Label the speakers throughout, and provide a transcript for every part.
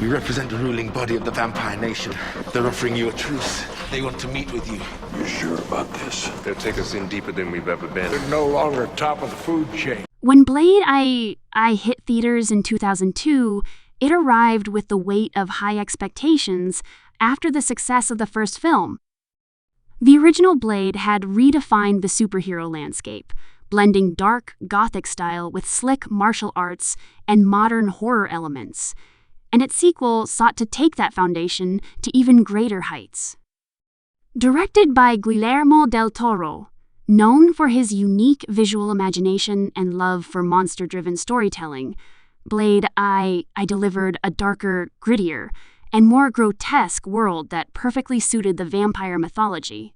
Speaker 1: We represent the ruling body of the vampire nation. They're offering you a truce. They want to meet with you.
Speaker 2: You sure about this?
Speaker 3: They'll take us in deeper than we've ever been.
Speaker 2: They're no longer top of the food chain.
Speaker 4: When Blade I hit theaters in 2002, it arrived with the weight of high expectations after the success of the first film. The original Blade had redefined the superhero landscape, blending dark, Gothic style with slick martial arts and modern horror elements, and its sequel sought to take that foundation to even greater heights. Directed by Guillermo del Toro, known for his unique visual imagination and love for monster-driven storytelling, Blade I delivered a darker, grittier, and more grotesque world that perfectly suited the vampire mythology.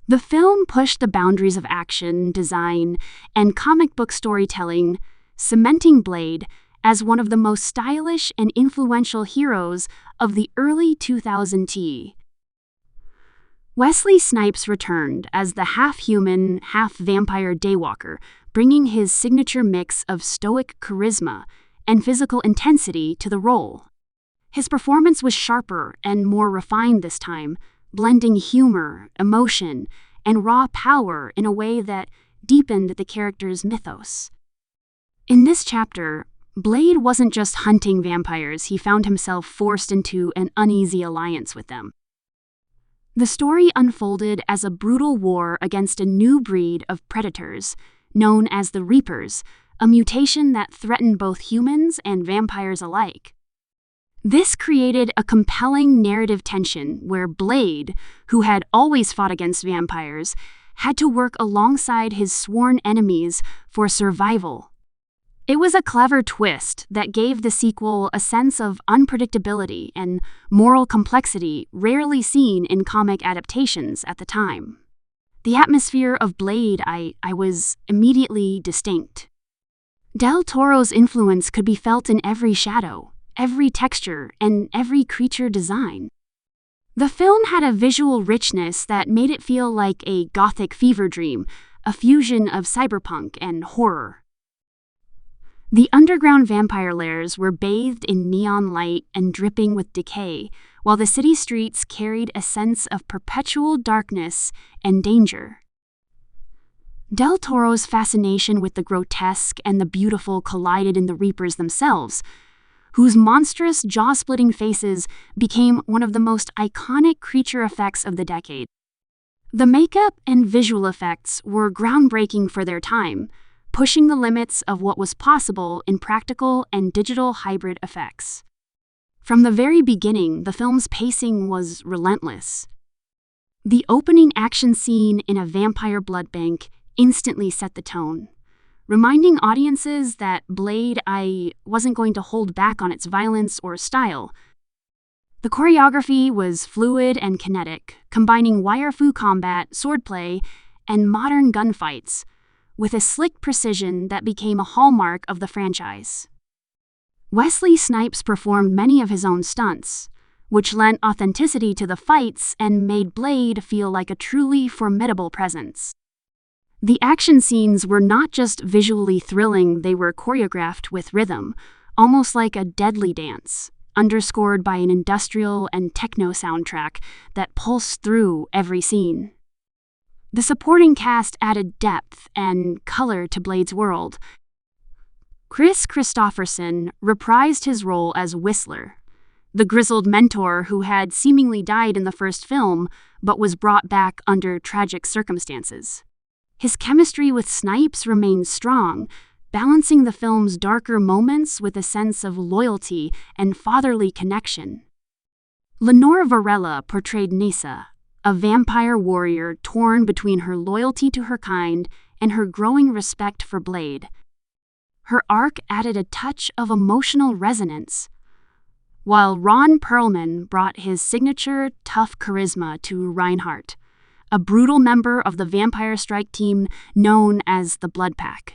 Speaker 4: The film pushed the boundaries of action, design, and comic book storytelling, cementing Blade as one of the most stylish and influential heroes of the early 2000s. Wesley Snipes returned as the half-human, half-vampire Daywalker, bringing his signature mix of stoic charisma and physical intensity to the role. His performance was sharper and more refined this time, blending humor, emotion, and raw power in a way that deepened the character's mythos. In this chapter, Blade wasn't just hunting vampires, he found himself forced into an uneasy alliance with them. The story unfolded as a brutal war against a new breed of predators, known as the Reapers, a mutation that threatened both humans and vampires alike. This created a compelling narrative tension where Blade, who had always fought against vampires, had to work alongside his sworn enemies for survival. It was a clever twist that gave the sequel a sense of unpredictability and moral complexity rarely seen in comic adaptations at the time. The atmosphere of Blade I was immediately distinct. Del Toro's influence could be felt in every shadow, every texture, and every creature design. The film had a visual richness that made it feel like a Gothic fever dream, a fusion of cyberpunk and horror. The underground vampire lairs were bathed in neon light and dripping with decay, while the city streets carried a sense of perpetual darkness and danger. Del Toro's fascination with the grotesque and the beautiful collided in the Reapers themselves, whose monstrous, jaw-splitting faces became one of the most iconic creature effects of the decade. The makeup and visual effects were groundbreaking for their time, pushing the limits of what was possible in practical and digital hybrid effects. From the very beginning, the film's pacing was relentless. The opening action scene in a vampire blood bank instantly set the tone, reminding audiences that Blade I wasn't going to hold back on its violence or style. The choreography was fluid and kinetic, combining wire-fu combat, swordplay, and modern gunfights, with a slick precision that became a hallmark of the franchise. Wesley Snipes performed many of his own stunts, which lent authenticity to the fights and made Blade feel like a truly formidable presence. The action scenes were not just visually thrilling, they were choreographed with rhythm, almost like a deadly dance, underscored by an industrial and techno soundtrack that pulsed through every scene. The supporting cast added depth and color to Blade's world. Chris Christopherson reprised his role as Whistler, the grizzled mentor who had seemingly died in the first film but was brought back under tragic circumstances. His chemistry with Snipes remained strong, balancing the film's darker moments with a sense of loyalty and fatherly connection. Lenore Varela portrayed Nisa, a vampire warrior torn between her loyalty to her kind and her growing respect for Blade. Her arc added a touch of emotional resonance, while Ron Perlman brought his signature tough charisma to Reinhardt, a brutal member of the vampire strike team known as the Bloodpack.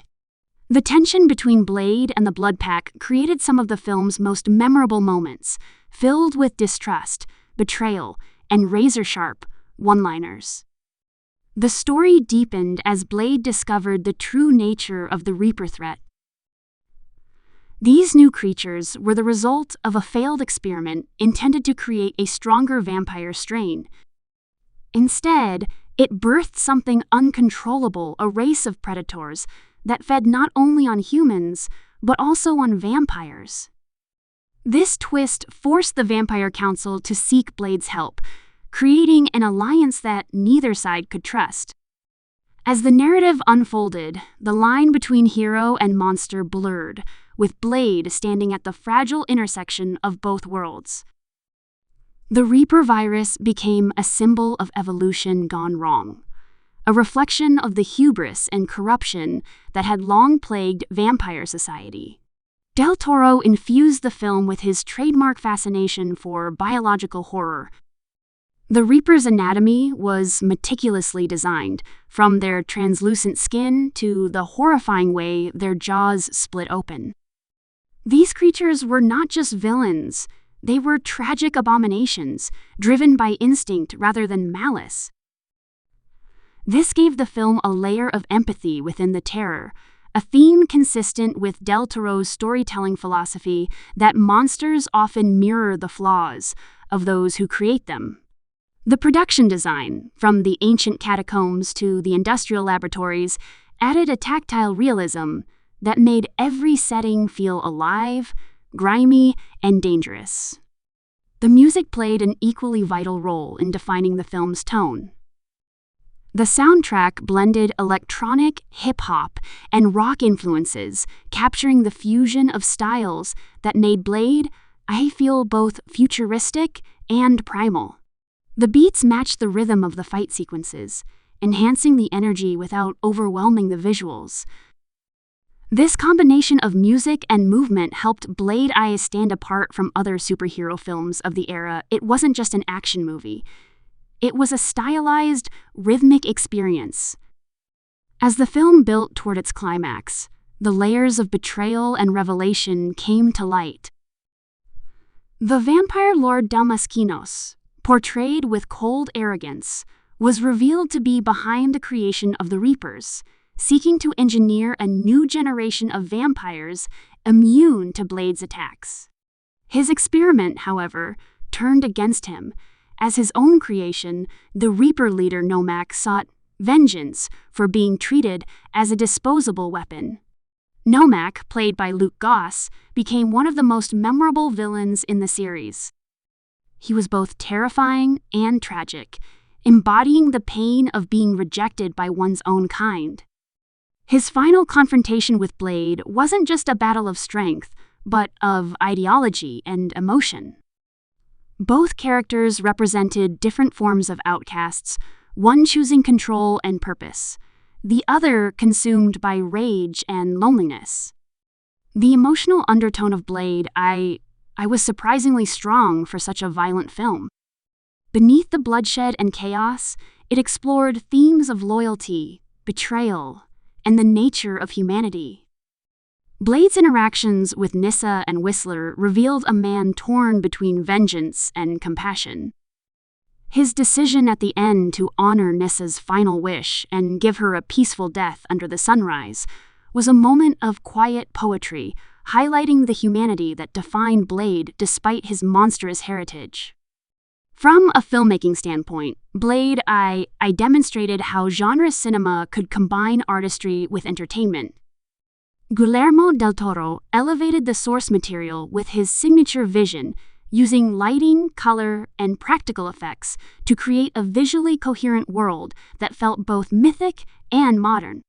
Speaker 4: The tension between Blade and the Bloodpack created some of the film's most memorable moments, filled with distrust, betrayal, and razor-sharp one-liners. The story deepened as Blade discovered the true nature of the Reaper threat. These new creatures were the result of a failed experiment intended to create a stronger vampire strain. Instead, it birthed something uncontrollable, a race of predators that fed not only on humans, but also on vampires. This twist forced the Vampire Council to seek Blade's help, creating an alliance that neither side could trust. As the narrative unfolded, the line between hero and monster blurred, with Blade standing at the fragile intersection of both worlds. The Reaper virus became a symbol of evolution gone wrong, a reflection of the hubris and corruption that had long plagued vampire society. Del Toro infused the film with his trademark fascination for biological horror. The Reaper's anatomy was meticulously designed, from their translucent skin to the horrifying way their jaws split open. These creatures were not just villains, they were tragic abominations, driven by instinct rather than malice. This gave the film a layer of empathy within the terror, a theme consistent with Del Toro's storytelling philosophy that monsters often mirror the flaws of those who create them. The production design, from the ancient catacombs to the industrial laboratories, added a tactile realism that made every setting feel alive, grimy, and dangerous. The music played an equally vital role in defining the film's tone. The soundtrack blended electronic, hip-hop, and rock influences, capturing the fusion of styles that made Blade, I feel, both futuristic and primal. The beats matched the rhythm of the fight sequences, enhancing the energy without overwhelming the visuals. This combination of music and movement helped Blade Eye stand apart from other superhero films of the era. It wasn't just an action movie. It was a stylized, rhythmic experience. As the film built toward its climax, the layers of betrayal and revelation came to light. The vampire Lord Dalmasquinos, portrayed with cold arrogance, was revealed to be behind the creation of the Reapers, seeking to engineer a new generation of vampires immune to Blade's attacks. His experiment, however, turned against him. As his own creation, the Reaper leader Nomak sought vengeance for being treated as a disposable weapon. Nomak, played by Luke Goss, became one of the most memorable villains in the series. He was both terrifying and tragic, embodying the pain of being rejected by one's own kind. His final confrontation with Blade wasn't just a battle of strength, but of ideology and emotion. Both characters represented different forms of outcasts, one choosing control and purpose, the other consumed by rage and loneliness. The emotional undertone of Blade, I was surprisingly strong for such a violent film. Beneath the bloodshed and chaos, it explored themes of loyalty, betrayal, and the nature of humanity. Blade's interactions with Nyssa and Whistler revealed a man torn between vengeance and compassion. His decision at the end to honor Nyssa's final wish and give her a peaceful death under the sunrise was a moment of quiet poetry, highlighting the humanity that defined Blade despite his monstrous heritage. From a filmmaking standpoint, Blade I demonstrated how genre cinema could combine artistry with entertainment. Guillermo del Toro elevated the source material with his signature vision, using lighting, color, and practical effects to create a visually coherent world that felt both mythic and modern.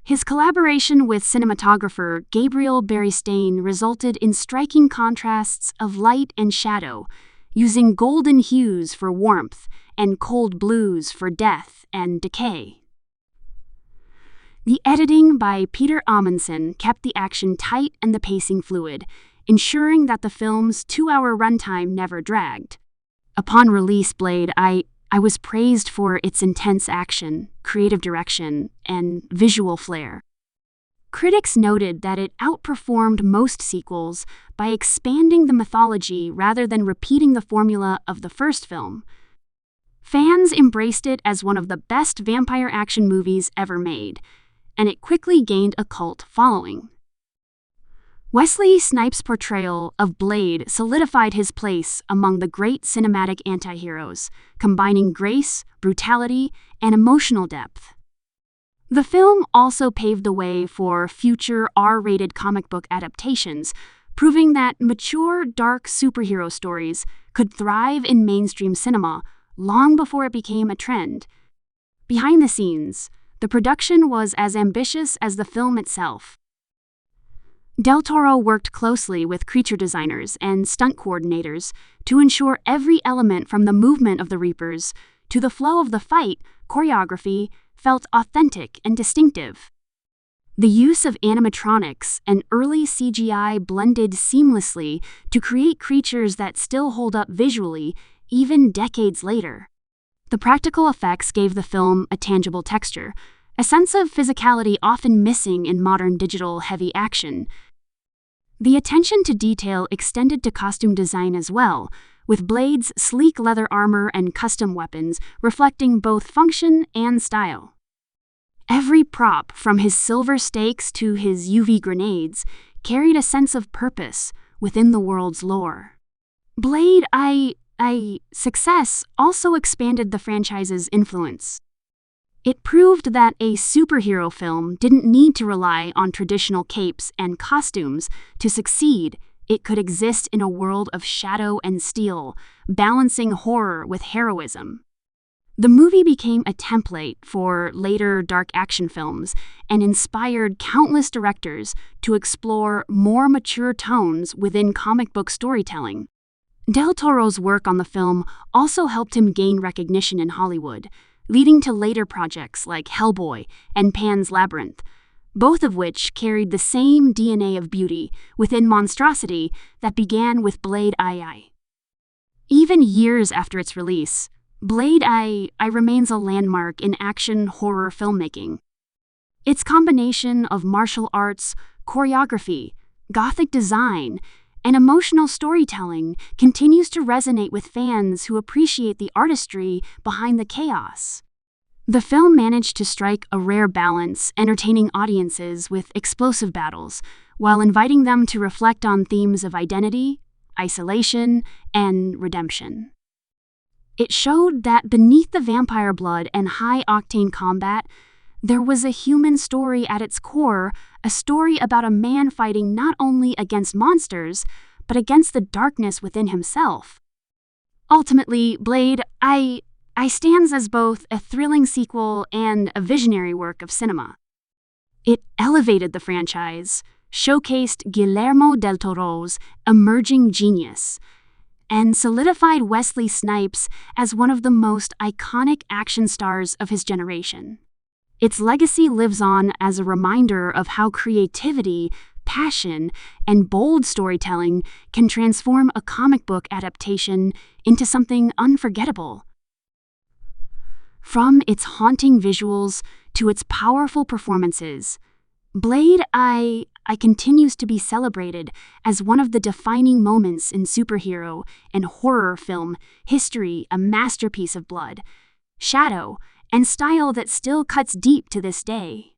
Speaker 4: His collaboration with cinematographer Gabriel Beristain resulted in striking contrasts of light and shadow, using golden hues for warmth and cold blues for death and decay. The editing by Peter Amundsen kept the action tight and the pacing fluid, ensuring that the film's 2-hour runtime never dragged. Upon release, Blade I was praised for its intense action, creative direction, and visual flair. Critics noted that it outperformed most sequels by expanding the mythology rather than repeating the formula of the first film. Fans embraced it as one of the best vampire action movies ever made, and it quickly gained a cult following. Wesley Snipes' portrayal of Blade solidified his place among the great cinematic anti-heroes, combining grace, brutality, and emotional depth. The film also paved the way for future R-rated comic book adaptations, proving that mature, dark superhero stories could thrive in mainstream cinema long before it became a trend. Behind the scenes, the production was as ambitious as the film itself. Del Toro worked closely with creature designers and stunt coordinators to ensure every element from the movement of the Reapers to the flow of the fight choreography felt authentic and distinctive. The use of animatronics and early CGI blended seamlessly to create creatures that still hold up visually, even decades later. The practical effects gave the film a tangible texture, a sense of physicality often missing in modern digital-heavy action. The attention to detail extended to costume design as well, with Blade's sleek leather armor and custom weapons reflecting both function and style. Every prop, from his silver stakes to his UV grenades, carried a sense of purpose within the world's lore. Blade success also expanded the franchise's influence. It proved that a superhero film didn't need to rely on traditional capes and costumes to succeed. It could exist in a world of shadow and steel, balancing horror with heroism. The movie became a template for later dark action films and inspired countless directors to explore more mature tones within comic book storytelling. Del Toro's work on the film also helped him gain recognition in Hollywood, leading to later projects like Hellboy and Pan's Labyrinth, both of which carried the same DNA of beauty within monstrosity that began with Blade II. Even years after its release, Blade II remains a landmark in action horror filmmaking. Its combination of martial arts, choreography, Gothic design, and emotional storytelling continues to resonate with fans who appreciate the artistry behind the chaos. The film managed to strike a rare balance, entertaining audiences with explosive battles, while inviting them to reflect on themes of identity, isolation, and redemption. It showed that beneath the vampire blood and high-octane combat, there was a human story at its core, a story about a man fighting not only against monsters, but against the darkness within himself. Ultimately, Blade II stands as both a thrilling sequel and a visionary work of cinema. It elevated the franchise, showcased Guillermo del Toro's emerging genius, and solidified Wesley Snipes as one of the most iconic action stars of his generation. Its legacy lives on as a reminder of how creativity, passion, and bold storytelling can transform a comic book adaptation into something unforgettable. From its haunting visuals to its powerful performances, Blade II continues to be celebrated as one of the defining moments in superhero and horror film history, a masterpiece of blood, shadow, and style that still cuts deep to this day.